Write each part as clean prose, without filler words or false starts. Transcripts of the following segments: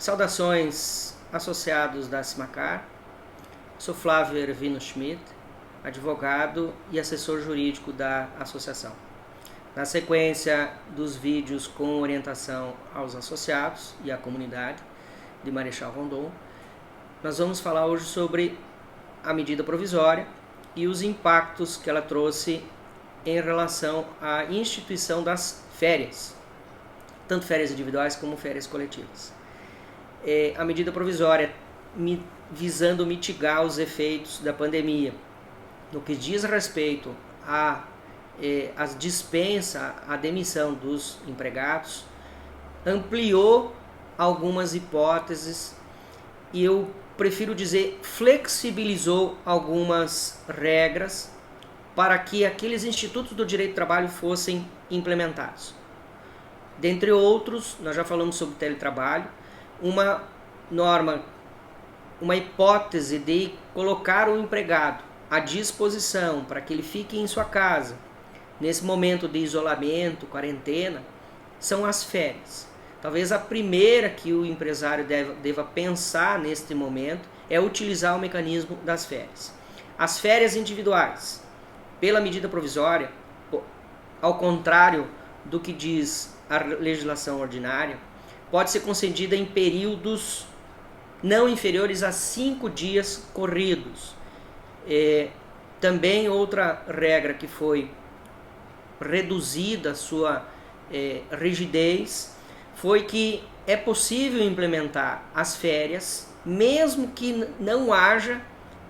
Saudações associados da Simacar. Sou Flávio Ervino Schmidt, advogado e assessor jurídico da associação. Na sequência dos vídeos com orientação aos associados e à comunidade de Marechal Rondon, nós vamos falar hoje sobre a medida provisória e os impactos que ela trouxe em relação à instituição das férias, tanto férias individuais como férias coletivas. A medida provisória visando mitigar os efeitos da pandemia, no que diz respeito à dispensa, à demissão dos empregados, ampliou algumas hipóteses e eu prefiro dizer flexibilizou algumas regras para que aqueles institutos do direito do trabalho fossem implementados. Dentre outros, nós já falamos sobre teletrabalho, uma norma, uma hipótese de colocar o empregado à disposição para que ele fique em sua casa nesse momento de isolamento, quarentena, são as férias. Talvez a primeira que o empresário deva pensar neste momento é utilizar o mecanismo das férias. As férias individuais, pela medida provisória, ao contrário do que diz a legislação ordinária, pode ser concedida em períodos não inferiores a 5 dias corridos. Também outra regra que foi reduzida a sua rigidez foi que é possível implementar as férias mesmo que não haja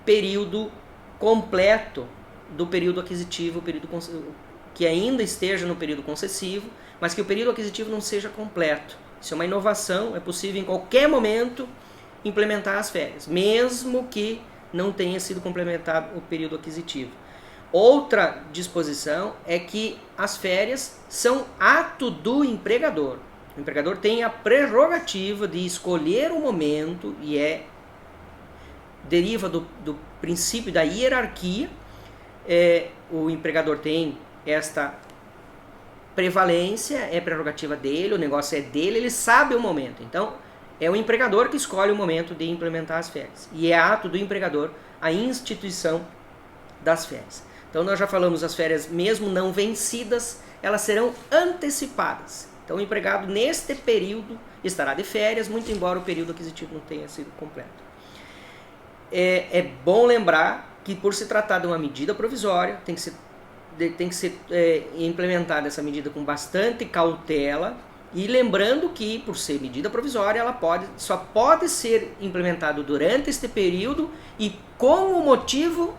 período completo do período aquisitivo, que ainda esteja no período concessivo, mas que o período aquisitivo não seja completo. Isso é uma inovação, é possível em qualquer momento implementar as férias, mesmo que não tenha sido complementado o período aquisitivo. Outra disposição é que as férias são ato do empregador. O empregador tem a prerrogativa de escolher o momento e deriva do princípio da hierarquia. O empregador tem esta prevalência, é prerrogativa dele, o negócio é dele, ele sabe o momento. Então, é o empregador que escolhe o momento de implementar as férias. E é ato do empregador a instituição das férias. Então, nós já falamos das férias mesmo não vencidas, elas serão antecipadas. Então, o empregado neste período estará de férias, muito embora o período aquisitivo não tenha sido completo. É bom lembrar que, por se tratar de uma medida provisória, tem que ser implementada essa medida com bastante cautela, e lembrando que, por ser medida provisória, ela só pode ser implementada durante este período e com o motivo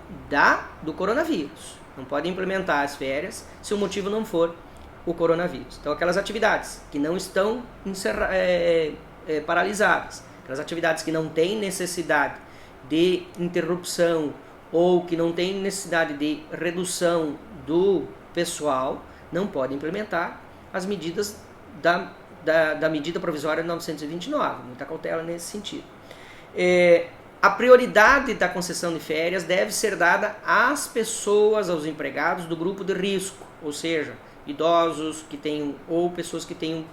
do coronavírus. Não pode implementar as férias se o motivo não for o coronavírus. Então, aquelas atividades que não estão paralisadas, aquelas atividades que não têm necessidade de interrupção ou que não têm necessidade de redução do pessoal, não podem implementar as medidas da medida provisória 929, muita cautela nesse sentido. A prioridade da concessão de férias deve ser dada às pessoas, aos empregados do grupo de risco, ou seja, idosos ou pessoas que tenham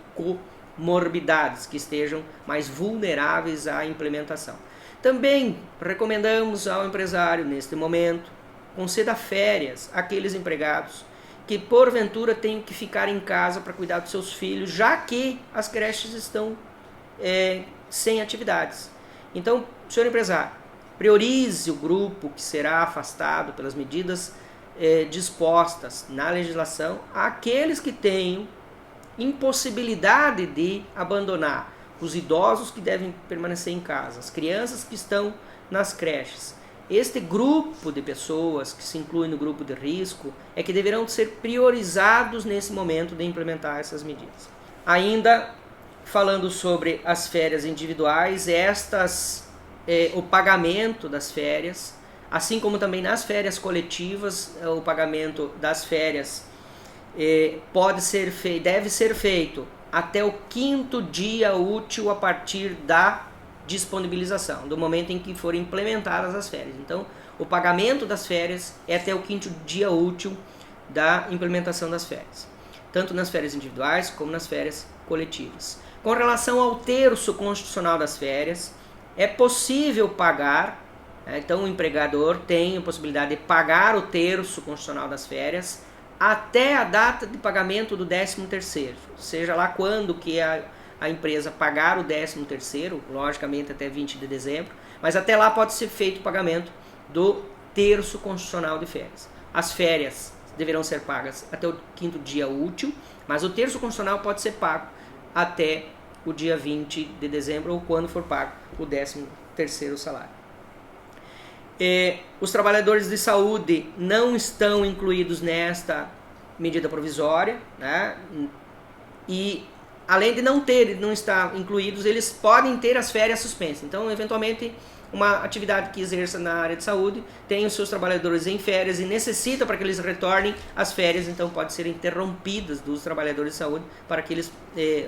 comorbidades, que estejam mais vulneráveis à implementação. Também recomendamos ao empresário, neste momento, conceda férias àqueles empregados que porventura tenham que ficar em casa para cuidar dos seus filhos, já que as creches estão sem atividades. Então, senhor empresário, priorize o grupo que será afastado pelas medidas dispostas na legislação, àqueles que tenham impossibilidade de abandonar, os idosos que devem permanecer em casa, as crianças que estão nas creches. Este grupo de pessoas que se inclui no grupo de risco é que deverão ser priorizados nesse momento de implementar essas medidas. Ainda falando sobre as férias individuais, o pagamento das férias, assim como também nas férias coletivas, o pagamento das férias deve ser feito até o 5º dia útil a partir da disponibilização, do momento em que forem implementadas as férias. Então, o pagamento das férias é até o 5º dia útil da implementação das férias, tanto nas férias individuais como nas férias coletivas. Com relação ao terço constitucional das férias, é possível pagar, então o empregador tem a possibilidade de pagar o terço constitucional das férias até a data de pagamento do 13º, seja lá quando que a empresa pagar o 13º, logicamente até 20 de dezembro, mas até lá pode ser feito o pagamento do terço constitucional de férias. As férias deverão ser pagas até o 5º dia útil, mas o terço constitucional pode ser pago até o dia 20 de dezembro ou quando for pago o 13º salário. Os trabalhadores de saúde não estão incluídos nesta medida provisória, né? E além de não estar incluídos, eles podem ter as férias suspensas. Então, eventualmente, uma atividade que exerça na área de saúde tem os seus trabalhadores em férias e necessita para que eles retornem às férias, então pode ser interrompidas dos trabalhadores de saúde para que eles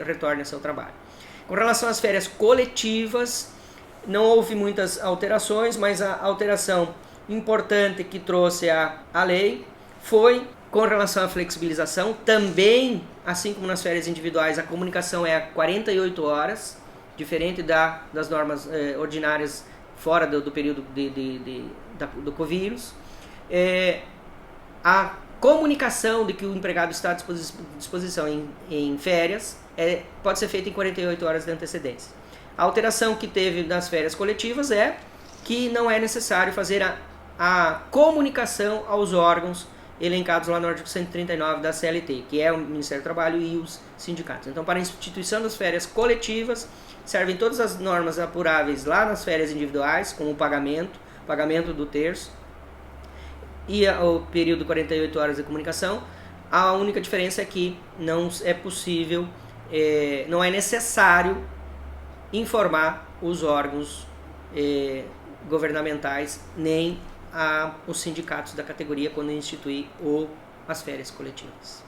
retornem ao seu trabalho. Com relação às férias coletivas, não houve muitas alterações, mas a alteração importante que trouxe a lei foi com relação à flexibilização. Também, assim como nas férias individuais, a comunicação é a 48 horas, diferente das normas ordinárias fora do período do covírus. A comunicação de que o empregado está à disposição em férias pode ser feita em 48 horas de antecedência. A alteração que teve nas férias coletivas é que não é necessário fazer a comunicação aos órgãos elencados lá no artigo 139 da CLT, que é o Ministério do Trabalho e os sindicatos. Então, para a instituição das férias coletivas, servem todas as normas apuráveis lá nas férias individuais, como o pagamento do terço e o período de 48 horas de comunicação. A única diferença é que não é possível, não é necessário informar os órgãos governamentais nem os sindicatos da categoria quando instituir as férias coletivas.